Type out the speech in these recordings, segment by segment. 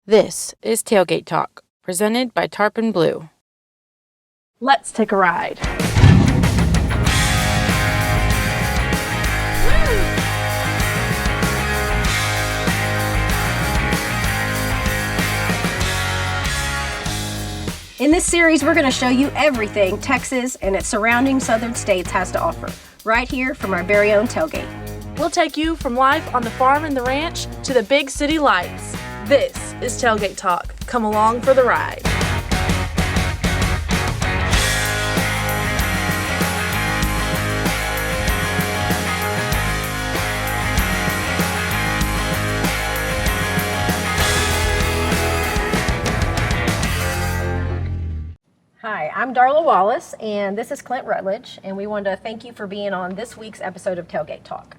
This is Tailgate Talk, presented by Tarpon Blue. Let's take a ride. In this series, we're going to show you everything Texas and its surrounding southern states has to offer, right here from our very own tailgate. We'll take you from life on the farm and the ranch to the big city lights. This is Tailgate Talk. Come along for the ride. Hi, I'm Darla Wallace, and this is Clint Rutledge, and we want to thank you for being on this week's episode of Tailgate Talk.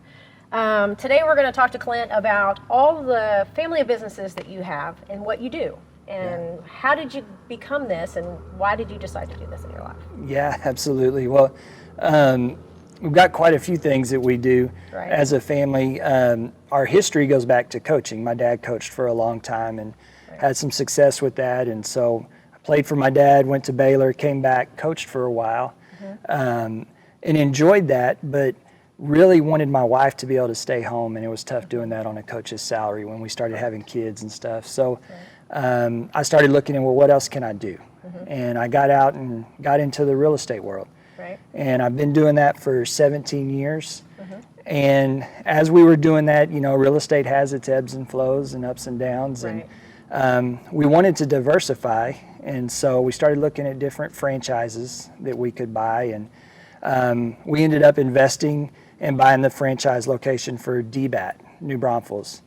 Today we're going to talk to Clint about all the family of businesses that you have and what you do, and how did you become this, and why did you decide to do this in your life? Yeah, absolutely. Well, we've got quite a few things that we do as a family. Our history goes back to coaching. My dad coached for a long time and had some success with that, and so I played for my dad, went to Baylor, came back, coached for a while, and enjoyed that, but really wanted my wife to be able to stay home, and it was tough doing that on a coach's salary when we started having kids and stuff. So I started looking at, well, what else can I do? And I got out and got into the real estate world. And I've been doing that for 17 years. And as we were doing that, you know, real estate has its ebbs and flows and ups and downs. And we wanted to diversify. And so we started looking at different franchises that we could buy. And we ended up investing and buying the franchise location for DBAT, New Braunfels,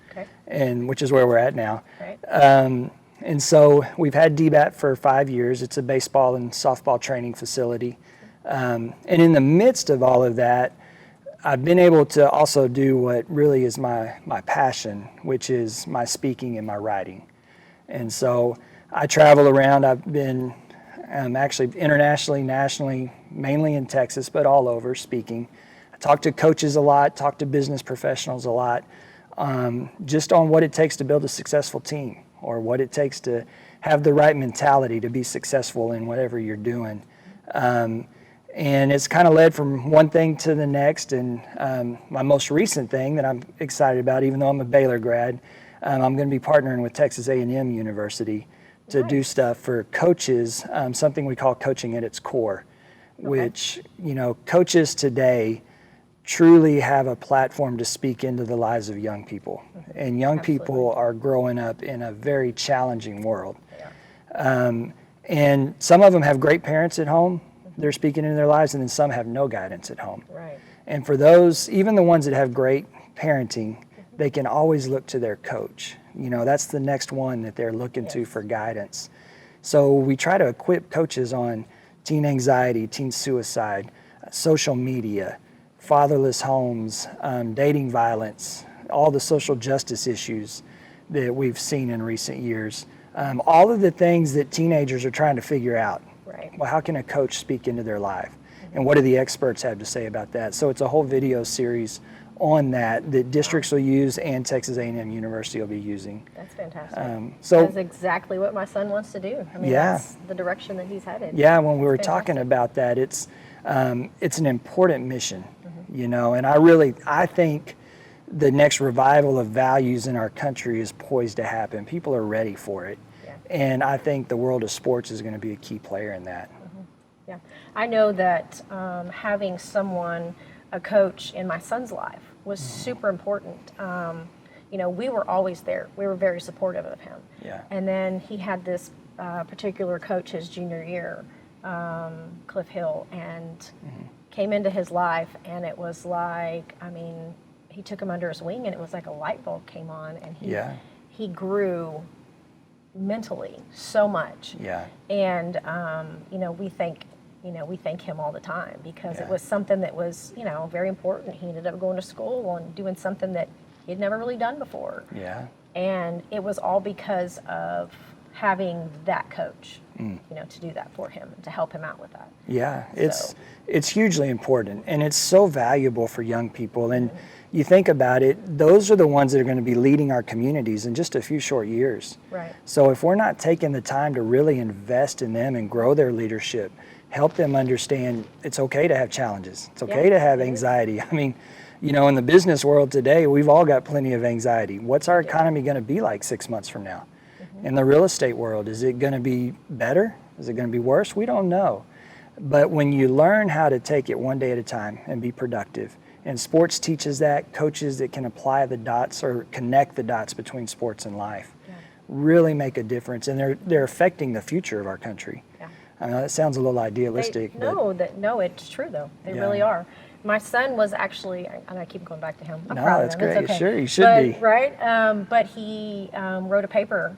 and which is where we're at now. And so we've had DBAT for 5 years. It's a baseball and softball training facility. And in the midst of all of that, I've been able to also do what really is my passion, which is my speaking and my writing. And so I travel around. I've been actually internationally, nationally, mainly in Texas, but all over speaking. I talk to coaches a lot, talk to business professionals a lot, just on what it takes to build a successful team, or what it takes to have the right mentality to be successful in whatever you're doing. And it's kind of led from one thing to the next. And my most recent thing that I'm excited about, even though I'm a Baylor grad, I'm going to be partnering with Texas A&M University to do stuff for coaches, something we call coaching at its core, which, you know, coaches today truly have a platform to speak into the lives of young people. And young people are growing up in a very challenging world. And some of them have great parents at home. They're speaking into their lives, and then some have no guidance at home. And for those, even the ones that have great parenting, they can always look to their coach. You know, that's the next one that they're looking to for guidance. So we try to equip coaches on teen anxiety, teen suicide, social media, fatherless homes, dating violence, all the social justice issues that we've seen in recent years. All of the things that teenagers are trying to figure out. Well, how can a coach speak into their life? And what do the experts have to say about that? So it's a whole video series on that districts will use and Texas A&M University will be using. That's fantastic. So that's exactly what my son wants to do. I mean, that's the direction that he's headed. Yeah, when we were talking about that, it's an important mission, you know, and I think the next revival of values in our country is poised to happen. People are ready for it. And I think the world of sports is going to be a key player in that. Yeah, I know that having a coach in my son's life was super important. You know, we were always there. We were very supportive of him. And then he had this particular coach his junior year, Cliff Hill, and came into his life, and it was like, I mean, he took him under his wing, and it was like a light bulb came on, and he grew mentally so much. And you know, we thank him all the time, because it was something that was, you know, very important. He ended up going to school and doing something that he'd never really done before. And it was all because of having that coach, to do that for him, to help him out with that. Yeah, it's hugely important, and it's so valuable for young people. And you think about it, those are the ones that are going to be leading our communities in just a few short years. Right. So if we're not taking the time to really invest in them and grow their leadership, help them understand it's okay to have challenges. It's okay to have anxiety. I mean, in the business world today, we've all got plenty of anxiety. What's our economy going to be like 6 months from now? In the real estate world, is it going to be better? Is it going to be worse? We don't know. But when you learn how to take it one day at a time and be productive, and sports teaches that, coaches that can apply the dots or connect the dots between sports and life really make a difference, and they're affecting the future of our country. Yeah. I know that sounds a little idealistic. No, it's true though. They really are. My son was actually, and I keep going back to him. I'm no, proud that's of him. great. It's okay. Sure, you should be. Right? But he wrote a paper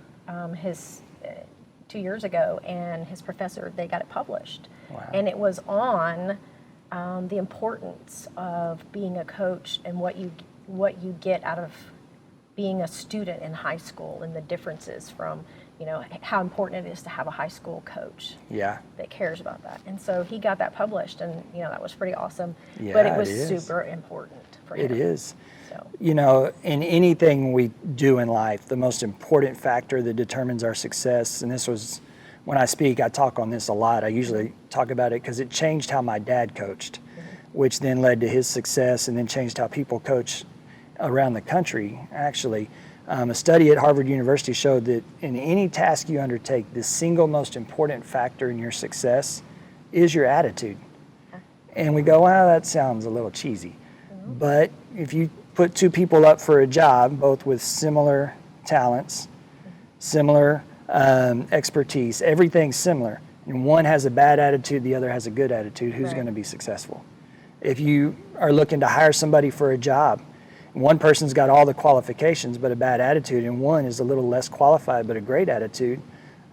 2 years ago, and his professor, they got it published. Wow. And it was on the importance of being a coach and what you get out of being a student in high school, and the differences from, how important it is to have a high school coach that cares about that. And so he got that published, and that was pretty awesome. Yeah, but it was super important for him. It is. So. In anything we do in life, the most important factor that determines our success, and this was, when I speak, I talk on this a lot. I usually talk about it because it changed how my dad coached, which then led to his success, and then changed how people coach around the country, actually. A study at Harvard University showed that in any task you undertake, the single most important factor in your success is your attitude. And we go, well, that sounds a little cheesy. But if you put two people up for a job, both with similar talents, similar expertise, everything's similar, and one has a bad attitude, the other has a good attitude, who's going to be successful? If you are looking to hire somebody for a job, one person's got all the qualifications but a bad attitude, and one is a little less qualified but a great attitude,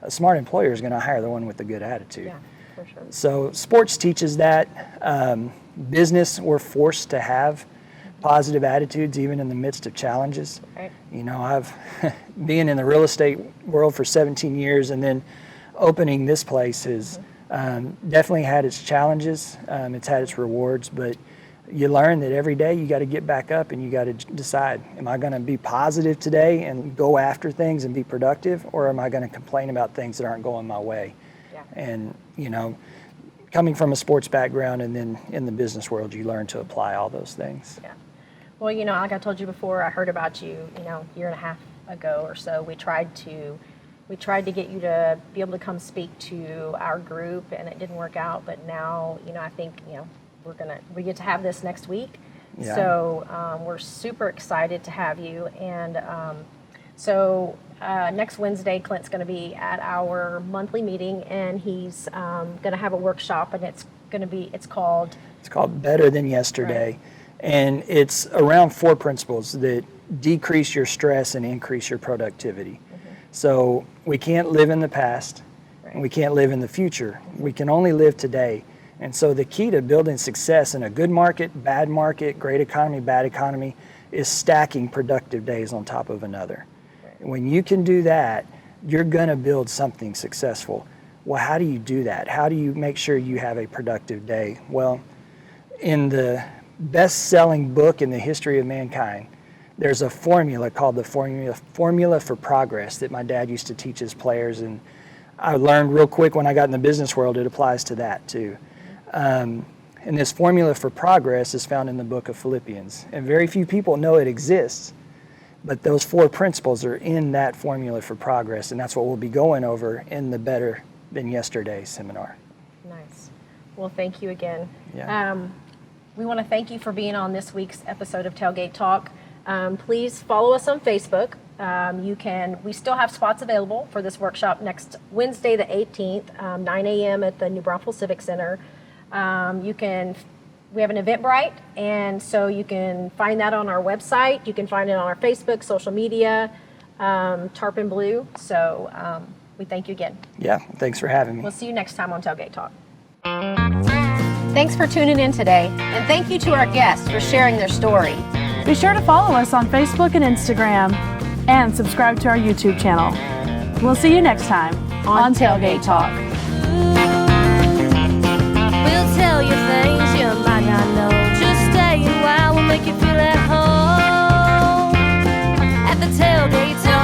a smart employer is going to hire the one with the good attitude. Yeah, for sure. So sports teaches that. Business, we're forced to have positive attitudes even in the midst of challenges. Right. I've been in the real estate world for 17 years, and then opening this place has definitely had its challenges. It's had its rewards, but you learn that every day you got to get back up and you got to decide, am I going to be positive today and go after things and be productive, or am I going to complain about things that aren't going my way? Yeah. And, coming from a sports background and then in the business world, you learn to apply all those things. Yeah. Well, like I told you before, I heard about you, a year and a half ago or so. We tried to get you to be able to come speak to our group, and it didn't work out. But now, I think, we get to have this next week. Yeah. So we're super excited to have you. And so next Wednesday, Clint's going to be at our monthly meeting, and he's going to have a workshop, and it's called Better Than Yesterday. Right. And it's around 4 principles that decrease your stress and increase your productivity. So we can't live in the past, and we can't live in the future. We can only live today. And so the key to building success in a good market, bad market, great economy, bad economy, is stacking productive days on top of another. When you can do that, you're going to build something successful. Well, how do you do that? How do you make sure you have a productive day? Well, in the best-selling book in the history of mankind, there's a formula called the formula for progress that my dad used to teach his players, and I learned real quick when I got in the business world it applies to that too. And this formula for progress is found in the book of Philippians, and very few people know it exists, but those 4 principles are in that formula for progress, and that's what we'll be going over in the Better Than Yesterday seminar. Nice. Well, thank you again. Yeah. We want to thank you for being on this week's episode of Tailgate Talk. Please follow us on Facebook. We still have spots available for this workshop next Wednesday, the 18th, 9 a.m. at the New Braunfels Civic Center. We have an Eventbrite, and so you can find that on our website. You can find it on our Facebook, social media, Tarpon Blue. So we thank you again. Yeah, thanks for having me. We'll see you next time on Tailgate Talk. Thanks for tuning in today, and thank you to our guests for sharing their story. Be sure to follow us on Facebook and Instagram, and subscribe to our YouTube channel. We'll see you next time on Tailgate Talk. We'll tell you things you might not know. Just stay a while, we'll make you feel at home at the Tailgate Talk.